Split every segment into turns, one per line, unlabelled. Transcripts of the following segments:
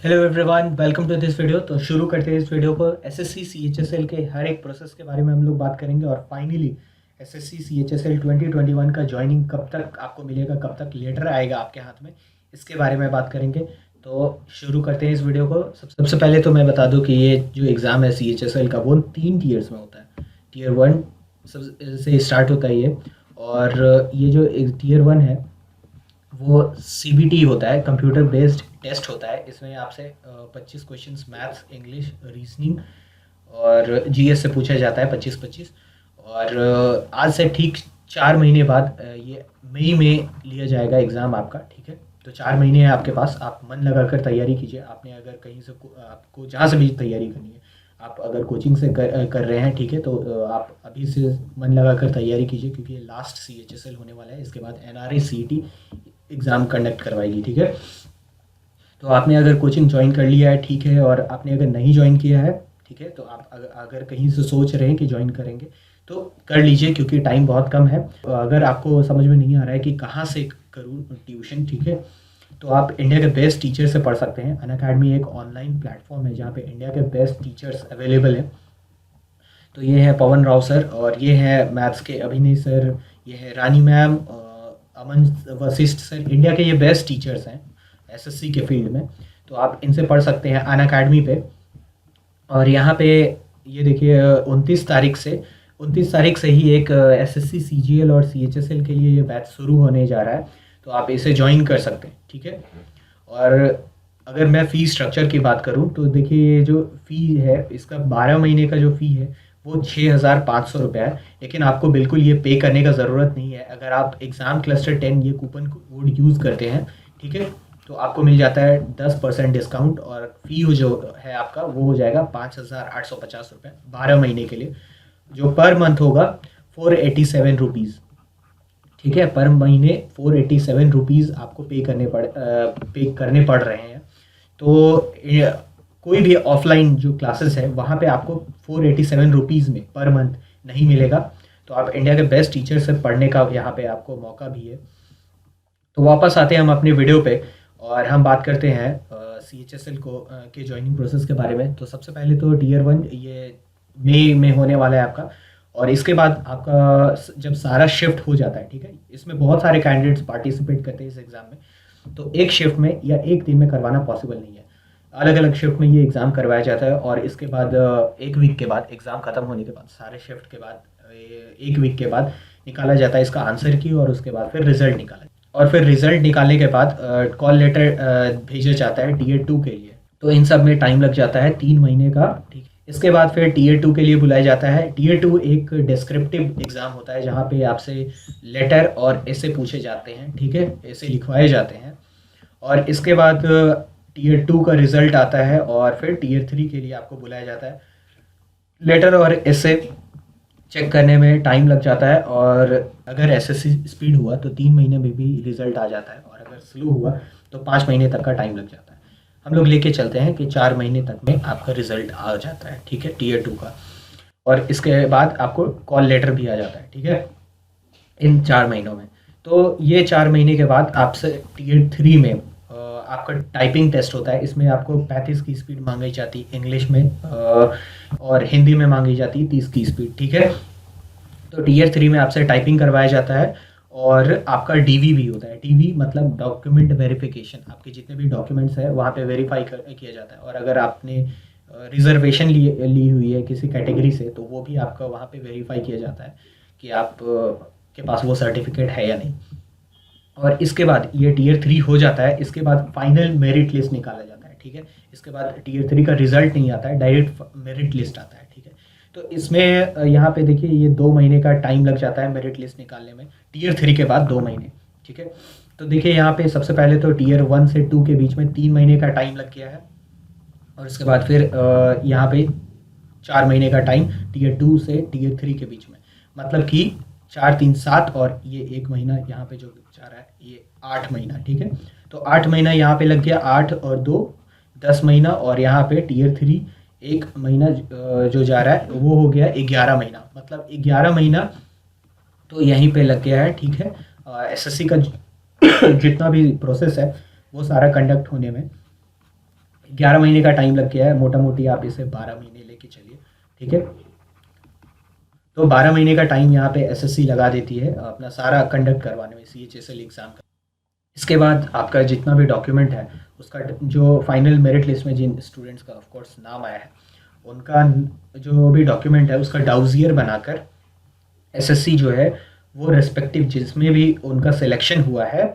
Hello everyone, welcome to this video. तो शुरू करते हैं इस वीडियो को। एसएससी सीएचएसएल के हर एक प्रोसेस के बारे में हम लोग बात करेंगे और फाइनली एसएससी सीएचएसएल 2021 का ज्वाइनिंग कब तक आपको मिलेगा, कब तक लेटर आएगा आपके हाथ में, इसके बारे में बात करेंगे। तो शुरू करते हैं इस वीडियो को। सबसे पहले तो मैं बता दूं कि ये जो एग्ज़ाम है सीएचएसएल का वो 3 टीयर्स में होता है। टीयर 1 सब से स्टार्ट होता है ये, और ये जो टीयर 1 है वो सीबीटी होता है, कंप्यूटर बेस्ड टेस्ट होता है। इसमें आपसे 25 क्वेश्चंस मैथ्स, इंग्लिश, रीजनिंग और जीएस से पूछा जाता है, 25-25। और आज से ठीक 4 महीने बाद ये मई में लिया जाएगा एग्ज़ाम आपका, ठीक है। तो 4 महीने है आपके पास, आप मन लगा कर तैयारी कीजिए। आपने अगर कहीं से आपको जहाँ से भी तैयारी करनी है, आप अगर कोचिंग से कर रहे हैं, ठीक है, तो आप अभी से मन लगा कर तैयारी कीजिए, क्योंकि ये लास्ट सीएचएसएल होने वाला है। इसके बाद एनआरए सीईटी एग्ज़ाम कंडक्ट करवाएगी, ठीक है। तो आपने अगर कोचिंग ज्वाइन कर लिया है, ठीक है, और आपने अगर नहीं ज्वाइन किया है, ठीक है, तो आप अगर कहीं से सोच रहे हैं कि ज्वाइन करेंगे तो कर लीजिए, क्योंकि टाइम बहुत कम है। अगर आपको समझ में नहीं आ रहा है कि कहाँ से करूँ ट्यूशन, ठीक है, तो आप इंडिया के बेस्ट टीचर से पढ़ सकते हैं। अनअकैडमी एक ऑनलाइन प्लेटफॉर्म है जहाँ पे इंडिया के बेस्ट टीचर्स अवेलेबल हैं। तो ये है पवन राव सर, और ये है मैथ्स के अभिनय सर, ये है रानी मैम, अमन वशिष्ठ सर। इंडिया के ये बेस्ट टीचर्स हैं एसएससी के फील्ड में। तो आप इनसे पढ़ सकते हैं अनअकैडमी पे। और यहाँ पे ये देखिए 29 तारीख से ही एक एसएससी सीजीएल और सीएचएसएल के लिए ये बैच शुरू होने जा रहा है। तो आप इसे ज्वाइन कर सकते हैं, ठीक है। और अगर मैं फ़ी स्ट्रक्चर की बात करूँ तो देखिए ये जो फ़ी है इसका 12 महीने का जो फ़ी है वो 6,500 रुपये है। लेकिन आपको बिल्कुल ये पे करने का ज़रूरत नहीं है। अगर आप एग्ज़ाम क्लस्टर 10 ये कूपन कोड यूज़ करते हैं, ठीक है, तो आपको मिल जाता है 10% डिस्काउंट, और फ़ी जो है आपका वो हो जाएगा 5,850 रुपये 12 महीने के लिए, जो पर मंथ होगा 487 रुपीज़, ठीक है। पर महीने 487 रुपीज़ आपको पे करने पड़ रहे हैं। तो कोई भी ऑफलाइन जो क्लासेस है वहाँ पे आपको 487 रुपीज़ में पर मंथ नहीं मिलेगा। तो आप इंडिया के बेस्ट टीचर से पढ़ने का यहाँ पे आपको मौका भी है। तो वापस आते हैं हम अपने वीडियो पे, और हम बात करते हैं सीएचएसएल के ज्वाइनिंग प्रोसेस के बारे में। तो सबसे पहले तो टीयर 1 ये मई में होने वाला है आपका। और इसके बाद आपका जब सारा शिफ्ट हो जाता है, ठीक है, इसमें बहुत सारे कैंडिडेट्स पार्टिसिपेट करते हैं इस एग्ज़ाम में। तो एक शिफ्ट में या एक दिन में करवाना पॉसिबल नहीं है, अलग अलग शिफ्ट में ये एग्ज़ाम करवाया जाता है। और इसके बाद एक वीक के बाद, एग्ज़ाम ख़त्म होने के बाद, सारे शिफ्ट के बाद एक वीक के बाद निकाला जाता है इसका आंसर की, और उसके बाद फिर रिज़ल्ट निकाला। और फिर रिज़ल्ट निकालने के बाद कॉल लेटर भेजा जाता है टीयर 2 के लिए। तो इन सब में टाइम लग जाता है 3 महीने का, ठीक। इसके बाद फिर टीयर 2 के लिए बुलाया जाता है। टीयर 2 एक डिस्क्रिप्टिव एग्ज़ाम होता है जहाँ पे आपसे लेटर और ऐसे पूछे जाते हैं, ठीक है, ऐसे लिखवाए जाते हैं। और इसके बाद टीयर 2 का रिज़ल्ट आता है, और फिर टीयर 3 के लिए आपको बुलाया जाता है। लेटर और ऐसे चेक करने में टाइम लग जाता है, और अगर एसएससी स्पीड हुआ तो 3 महीने में भी रिज़ल्ट आ जाता है, और अगर स्लो हुआ तो 5 महीने तक का टाइम लग जाता है। हम लोग लेके चलते हैं कि 4 महीने तक में आपका रिज़ल्ट आ जाता है, ठीक है, टीयर 2 का। और इसके बाद आपको कॉल लेटर भी आ जाता है, ठीक है, इन 4 महीनों में। तो ये 4 महीने के बाद आपसे टीयर 3 में आपका टाइपिंग टेस्ट होता है। इसमें आपको 35 की स्पीड मांगी जाती है इंग्लिश में, और हिंदी में मांगी जाती है 30 की स्पीड, ठीक है। तो टीयर 3 में आपसे टाइपिंग करवाया जाता है, और आपका डीवी भी होता है। डीवी मतलब डॉक्यूमेंट वेरिफिकेशन, आपके जितने भी डॉक्यूमेंट्स हैं वहाँ पे वेरीफाई किया जाता है। और अगर आपने रिजर्वेशन ली हुई है किसी कैटेगरी से, तो वो भी आपका वहाँ पे वेरीफाई किया जाता है कि आप के पास वो सर्टिफिकेट है या नहीं। और इसके बाद ये टीयर 3 हो जाता है। इसके बाद फाइनल मेरिट लिस्ट निकाला जाता है, ठीक है। इसके बाद टीयर 3 का रिजल्ट नहीं आता है, डायरेक्ट मेरिट लिस्ट आता है, ठीक है। तो इसमें यहाँ पे देखिए ये 2 महीने का टाइम लग जाता है मेरिट लिस्ट निकालने में, टीयर 3 के बाद 2 महीने, ठीक है। तो देखिए यहाँ पे सबसे पहले तो टीयर 1 से 2 के बीच में 3 महीने का टाइम लग गया है, और उसके बाद फिर यहाँ पे 4 महीने का टाइम टीयर 2 से टीयर 3 के बीच में, मतलब कि 4 3 7, और ये 1 महीना यहाँ पे जो जा रहा है ये 8 महीना, ठीक है। तो 8 महीना यहाँ पे लग गया, 8 और 2 10 महीना, और यहाँ पे टीयर 3 1 महीना जो जा रहा है वो हो गया 11 महीना, मतलब 11 महीना तो यहीं पे लग गया है, ठीक है। एसएससी का जितना भी प्रोसेस है वो सारा कंडक्ट होने में। 11 महीने का टाइम लग गया है, मोटा मोटी आप इसे 12 महीने लेके चलिए, ठीक है। तो 12 महीने का टाइम यहाँ पे एसएससी लगा देती है अपना सारा कंडक्ट करवाने में, सीएचएसएल एग्ज़ाम का। इसके बाद आपका जितना भी डॉक्यूमेंट है उसका जो फाइनल मेरिट लिस्ट में जिन स्टूडेंट्स का ऑफ कोर्स नाम आया है, उनका जो भी डॉक्यूमेंट है उसका डाउजियर बनाकर एसएससी जो है वो रेस्पेक्टिव जिसमें भी उनका सिलेक्शन हुआ है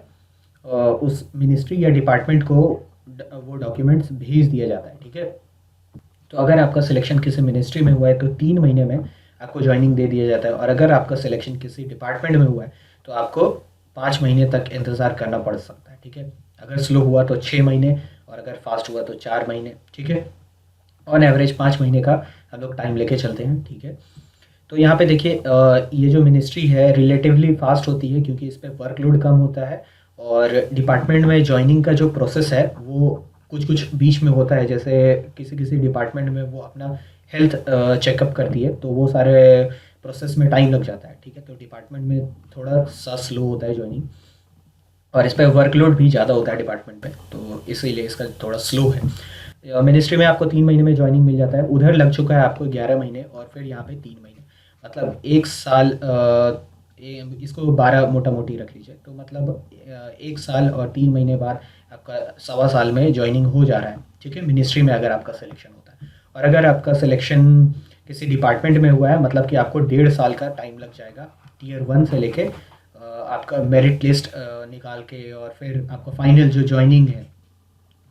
उस मिनिस्ट्री या डिपार्टमेंट को वो डॉक्यूमेंट्स भेज दिया जाता है, ठीक है। तो अगर आपका सिलेक्शन किसी मिनिस्ट्री में हुआ है तो 3 महीने में आपको ज्वाइनिंग दे दिया जाता है, और अगर आपका सिलेक्शन किसी डिपार्टमेंट में हुआ है तो आपको 5 महीने तक इंतज़ार करना पड़ सकता है, ठीक है। अगर स्लो हुआ तो 6 महीने, और अगर फास्ट हुआ तो 4 महीने, ठीक है। ऑन एवरेज 5 महीने का हम लोग टाइम लेके चलते हैं, ठीक है। तो यहाँ पे देखिए ये जो मिनिस्ट्री है रिलेटिवली फास्ट होती है क्योंकि इस पर वर्कलोड कम होता है, और डिपार्टमेंट में जॉइनिंग का जो प्रोसेस है वो कुछ कुछ बीच में होता है, जैसे किसी किसी डिपार्टमेंट में वो अपना हेल्थ चेकअप करती है, तो वो सारे प्रोसेस में टाइम लग जाता है, ठीक है। तो डिपार्टमेंट में थोड़ा सा स्लो होता है जॉइनिंग, और इस पर वर्कलोड भी ज़्यादा होता है डिपार्टमेंट में, तो इसीलिए इसका थोड़ा स्लो है। मिनिस्ट्री में आपको 3 महीने में ज्वाइनिंग मिल जाता है, उधर लग चुका है आपको 11 महीने, और फिर यहाँ पे 3 महीने, मतलब 1 साल, इसको 12 मोटा मोटी रख लीजिए, तो मतलब 1 साल और 3 महीने बाद आपका 1.25 साल में ज्वाइनिंग हो जा रहा है, ठीक है, मिनिस्ट्री में अगर आपका सिलेक्शन होता है। और अगर आपका सिलेक्शन किसी डिपार्टमेंट में हुआ है, मतलब कि आपको 1.5 साल का टाइम लग जाएगा, टियर 1 से लेके आपका मेरिट लिस्ट निकाल के, और फिर आपका फाइनल जो ज्वाइनिंग है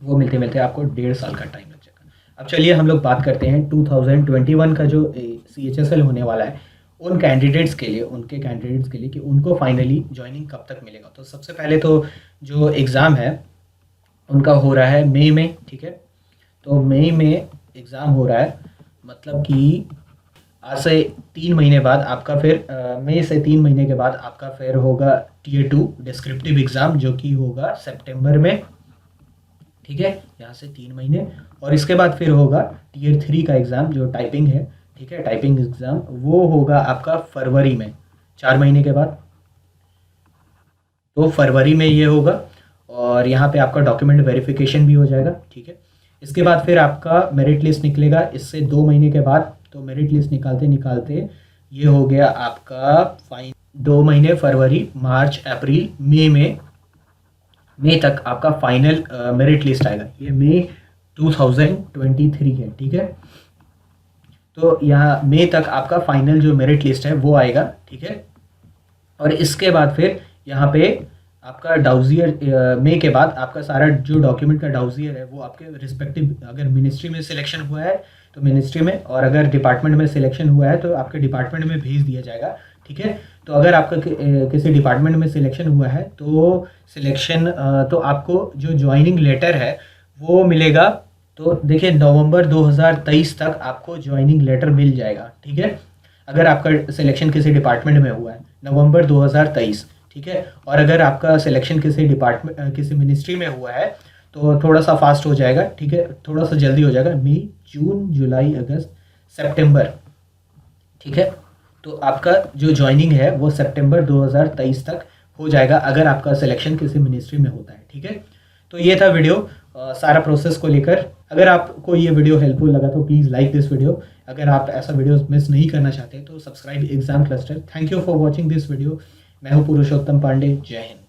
वो मिलते मिलते आपको 1.5 साल का टाइम लग जाएगा। अब चलिए हम लोग बात करते हैं 2021 का जो CHSL होने वाला है उन कैंडिडेट्स के लिए, उनके कैंडिडेट्स के लिए कि उनको फाइनली ज्वाइनिंग कब तक मिलेगा। तो सबसे पहले तो जो एग्ज़ाम है उनका हो रहा है मई में, ठीक है। तो मई में एग्ज़ाम हो रहा है, मतलब कि आज से 3 महीने बाद आपका फिर मई से 3 महीने के बाद आपका फिर होगा टियर 2 डिस्क्रिप्टिव एग्ज़ाम, जो कि होगा सितंबर में, ठीक है, यहाँ से 3 महीने। और इसके बाद फिर होगा टियर 3 का एग्ज़ाम जो टाइपिंग है, ठीक है, टाइपिंग एग्ज़ाम वो होगा आपका फरवरी में, 4 महीने के बाद। तो फरवरी में ये होगा, और यहाँ पे आपका डॉक्यूमेंट वेरिफिकेशन भी हो जाएगा, ठीक है। इसके बाद फिर आपका मेरिट लिस्ट निकलेगा इससे 2 महीने के बाद। तो मेरिट लिस्ट निकालते निकालते ये हो गया आपका 2 महीने, फरवरी, मार्च, अप्रैल, मई तक आपका फाइनल मेरिट लिस्ट आएगा। ये मई 2023 है, ठीक है। तो यहाँ मई तक आपका फाइनल जो मेरिट लिस्ट है वो आएगा, ठीक है। और इसके बाद फिर यहाँ पे आपका डाउजियर, मई के बाद आपका सारा जो डॉक्यूमेंट का डाउजियर है वो आपके रिस्पेक्टिव, अगर मिनिस्ट्री में सिलेक्शन हुआ है तो मिनिस्ट्री में, और अगर डिपार्टमेंट में सिलेक्शन हुआ है तो आपके डिपार्टमेंट में भेज दिया जाएगा, ठीक है। तो अगर आपका किसी डिपार्टमेंट में सिलेक्शन हुआ है तो सिलेक्शन तो आपको जो ज्वाइनिंग लेटर है वो मिलेगा। तो देखिए नवंबर 2023 तक आपको ज्वाइनिंग लेटर मिल जाएगा, ठीक है, अगर आपका सिलेक्शन किसी डिपार्टमेंट में हुआ है नवंबर 2023, ठीक है। और अगर आपका सिलेक्शन किसी डिपार्टमेंट किसी मिनिस्ट्री में हुआ है तो थोड़ा सा फास्ट हो जाएगा, ठीक है, थोड़ा सा जल्दी हो जाएगा, मई, जून, जुलाई, अगस्त, सितंबर, ठीक है। तो आपका जो ज्वाइनिंग है वो सितंबर 2023 तक हो जाएगा अगर आपका सिलेक्शन किसी मिनिस्ट्री में होता है, ठीक है। तो ये था वीडियो सारा प्रोसेस को लेकर। अगर आपको ये वीडियो हेल्पफुल लगा तो प्लीज़ लाइक दिस वीडियो। अगर आप ऐसा वीडियो मिस नहीं करना चाहते तो subscribe exam cluster. Thank you for watching this video. मैं हूँ पुरुषोत्तम पांडे। जय हिंद।